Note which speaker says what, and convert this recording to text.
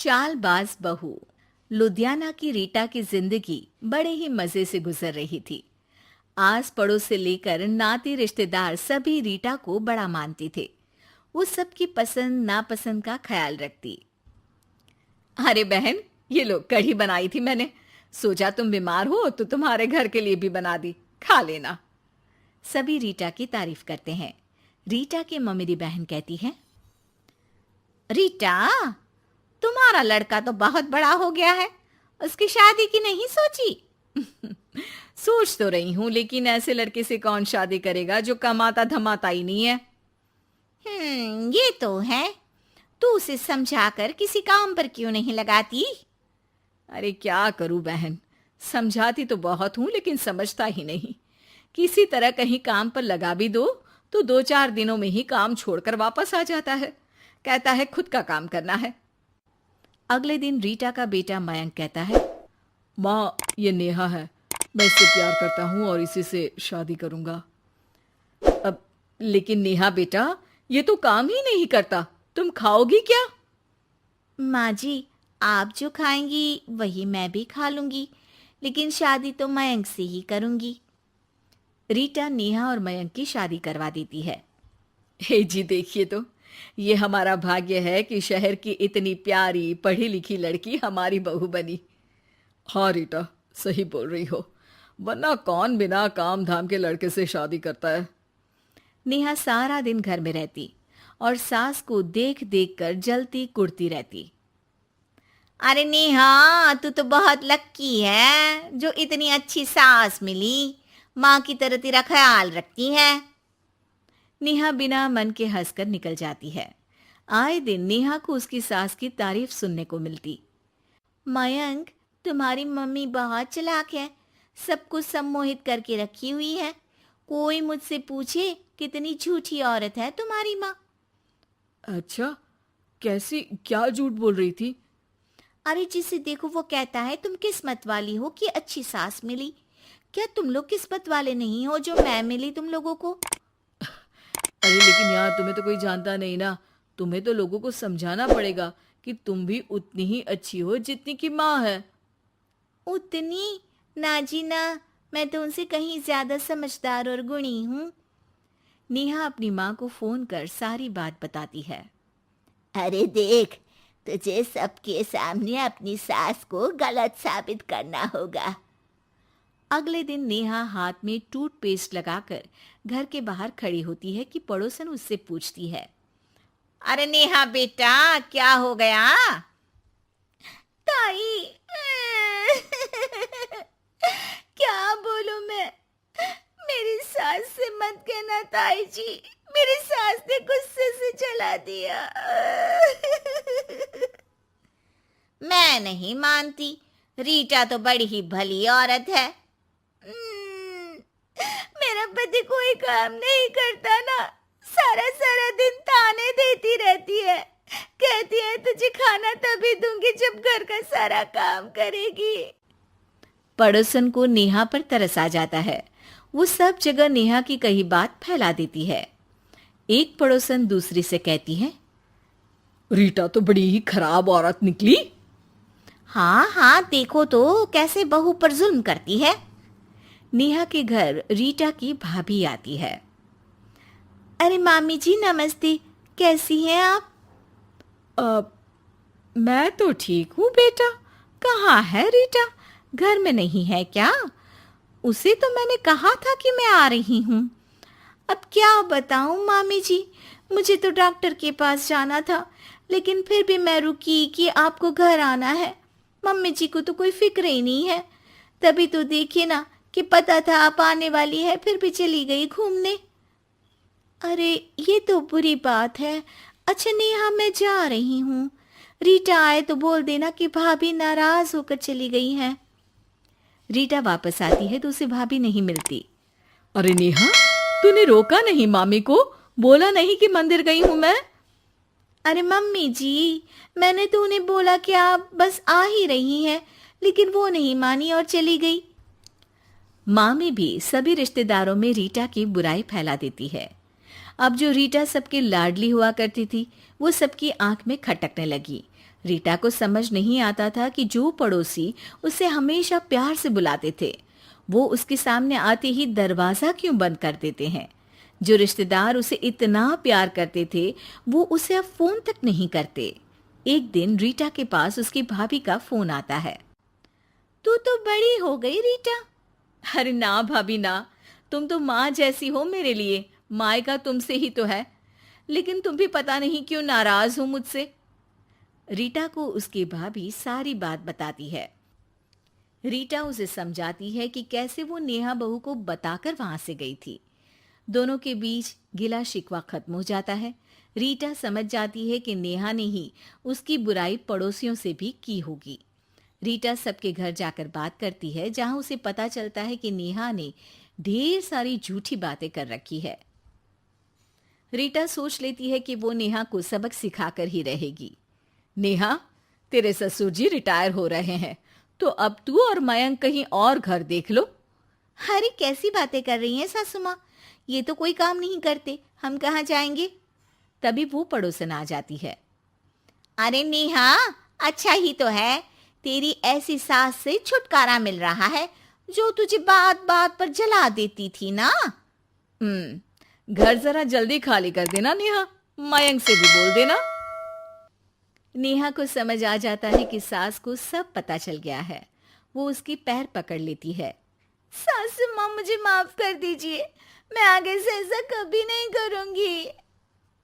Speaker 1: चालबाज बहू। लुधियाना की रीटा की जिंदगी बड़े ही मजे से गुजर रही थी। आस पड़ोस से लेकर नाती रिश्तेदार सभी रीटा को बड़ा मानती थे। वो सबकी पसंद नापसंद का ख्याल रखती। अरे बहन, ये लो कढ़ी बनाई थी मैंने। सोचा तुम बीमार हो तो तुम्हारे घर के लिए भी बना दी, खा लेना। सभी रीटा की तारीफ करते हैं। रीटा की ममेरी बहन कहती है, रीटा, तुम्हारा लड़का तो बहुत बड़ा हो गया है, उसकी शादी की नहीं सोची? सोच तो रही हूं, लेकिन ऐसे लड़के से कौन शादी करेगा जो कमाता धमाता ही नहीं है।
Speaker 2: ये तो है। तू उसे समझाकर किसी काम पर क्यों नहीं लगाती?
Speaker 1: अरे क्या करूं बहन, समझाती तो बहुत हूं लेकिन समझता ही नहीं। किसी तरह कहीं काम पर लगा भी दो तो 2-4 दिनों में ही काम छोड़कर वापस आ जाता है। कहता है खुद का काम करना है। अगले दिन रीटा का बेटा मयंक कहता है, माँ, ये नेहा है, मैं इससे प्यार करता हूँ और इसी से शादी करूंगा। अब लेकिन नेहा बेटा, ये तो काम ही नहीं करता, तुम खाओगी क्या?
Speaker 2: माँ जी, आप जो खाएंगी वही मैं भी खा लूंगी, लेकिन शादी तो मयंक से ही करूंगी।
Speaker 1: रीटा नेहा और मयंक की शादी करवा देती है। हे जी, देखिए तो, ये हमारा भाग्य है कि शहर की इतनी प्यारी पढ़ी लिखी लड़की हमारी बहू बनी। हाँ रीटा, सही बोल रही हो, वरना कौन बिना काम धाम के लड़के से शादी करता है। नेहा सारा दिन घर में रहती और सास को देख देख कर जलती कुड़ती रहती।
Speaker 2: अरे नेहा, तू तो बहुत लक्की है जो इतनी अच्छी सास मिली, माँ की तरह तेरा ख्याल रखती है।
Speaker 1: नेहा बिना मन के हंसकर निकल जाती है। आए दिन नेहा को उसकी सास की तारीफ सुनने को मिलती।
Speaker 2: मयंक, तुम्हारी मम्मी बहुत चालाक है, सबको सम्मोहित करके रखी हुई है। कोई मुझसे पूछे कितनी झूठी औरत है तुम्हारी माँ।
Speaker 1: अच्छा, कैसी, क्या झूठ बोल रही थी?
Speaker 2: अरे जिसे देखो वो कहता है तुम किस्मत वाली हो कि अच्छी सास मिली। क्या तुम लोग किस्मत वाले नहीं हो जो मैं मिली तुम लोगों को?
Speaker 1: अरे लेकिन यार, तुम्हें तो कोई जानता नहीं ना। तुम्हें तो लोगों को समझाना पड़ेगा कि तुम भी उतनी ही अच्छी हो जितनी की माँ है।
Speaker 2: उतनी? ना जी ना, मैं तो उनसे कहीं ज्यादा समझदार और गुणी हूँ।
Speaker 1: नेहा अपनी माँ को फोन कर सारी बात बताती है।
Speaker 2: अरे देख, तुझे सबके सामने अपनी सास को गलत साबित करना होगा।
Speaker 1: अगले दिन नेहा हाथ में टूथपेस्ट लगाकर घर के बाहर खड़ी होती है कि पड़ोसन उससे पूछती है,
Speaker 2: अरे नेहा बेटा, क्या हो गया? ताई, क्या बोलूं मैं? मेरी सास से मत कहना ताई जी, मेरी सास ने गुस्से से जला दिया। मैं नहीं मानती, रीटा तो बड़ी ही भली औरत है। मेरा पति कोई काम नहीं करता ना, सारा सारा दिन ताने देती रहती है, कहती है तुझे खाना तभी दूंगी जब घर का सारा काम करेगी।
Speaker 1: पड़ोसन को नेहा पर तरस आ जाता है। वो सब जगह नेहा की कही बात फैला देती है। एक पड़ोसन दूसरी से कहती है, रीटा तो बड़ी ही खराब औरत निकली।
Speaker 2: हाँ हाँ, देखो तो कैसे बहू पर जुल्म करती है।
Speaker 1: नेहा के घर रीटा की भाभी आती है।
Speaker 2: अरे मामी जी नमस्ते, कैसी हैं आप?
Speaker 1: मैं तो ठीक हूँ बेटा। कहाँ है रीटा? घर में नहीं है क्या? उसे तो मैंने कहा था कि मैं आ रही हूँ।
Speaker 2: अब क्या बताऊँ मामी जी, मुझे तो डॉक्टर के पास जाना था, लेकिन फिर भी मैं रुकी कि आपको घर आना है। मम्मी जी को तो कोई फिक्र ही नहीं है। तभी तो देखिए ना कि पता था आप आने वाली है, फिर भी चली गई घूमने। अरे ये तो बुरी बात है। अच्छा नेहा, मैं जा रही हूँ। रीटा आए तो बोल देना कि भाभी नाराज होकर चली गई हैं।
Speaker 1: रीटा वापस आती है तो उसे भाभी नहीं मिलती। अरे नेहा, तूने रोका नहीं मामी को? बोला नहीं कि मंदिर गई हूँ मैं?
Speaker 2: अरे मम्मी जी, मैंने तो उन्हें बोला कि आप बस आ ही रही हैं, लेकिन वो नहीं मानी और चली गई।
Speaker 1: मामी भी सभी रिश्तेदारों में रीटा की बुराई फैला देती है। अब जो रीटा सबकी लाडली हुआ करती थी, वो सबकी आंख में खटकने लगी। रीटा को समझ नहीं आता था कि जो पड़ोसी उसे हमेशा प्यार से बुलाते थे, वो उसके सामने आते ही दरवाजा क्यों बंद कर देते हैं। जो रिश्तेदार उसे इतना प्यार करते थे, वो उसे अब फोन तक नहीं करते। एक दिन रीटा के पास उसकी भाभी का फोन आता है।
Speaker 2: तू तो बड़ी हो गई रीटा।
Speaker 1: अरे ना भाभी ना, तुम तो माँ जैसी हो मेरे लिए, मायका तुमसे ही तो है, लेकिन तुम भी पता नहीं क्यों नाराज हो मुझसे। रीटा को उसकी भाभी सारी बात बताती है। रीटा उसे समझाती है कि कैसे वो नेहा बहू को बताकर वहां से गई थी। दोनों के बीच गिला शिकवा खत्म हो जाता है। रीटा समझ जाती है कि नेहा ने ही उसकी बुराई पड़ोसियों से भी की होगी। रीटा सबके घर जाकर बात करती है, जहां उसे पता चलता है कि नेहा ने ढेर सारी झूठी बातें कर रखी है। रीटा सोच लेती है कि वो नेहा को सबक सिखाकर ही रहेगी। नेहा, तेरे ससुर जी रिटायर हो रहे हैं, तो अब तू और मयंक कहीं और घर देख लो।
Speaker 2: अरे कैसी बातें कर रही हैं सासू माँ, ये तो कोई काम नहीं करते, हम कहाँ जाएंगे।
Speaker 1: तभी वो पड़ोसन आ जाती है।
Speaker 2: अरे नेहा, अच्छा ही तो है, तेरी ऐसी सास से छुटकारा मिल रहा है जो तुझे बात बात पर जला देती थी ना।
Speaker 1: घर जरा जल्दी खाली कर देना नेहा, मयंक से भी बोल देना। नेहा को समझ आ जाता है कि सास को सब पता चल गया है। वो उसकी पैर पकड़ लेती है।
Speaker 2: सासू माँ, मुझे माफ कर दीजिए, मैं आगे से ऐसा कभी नहीं करूंगी।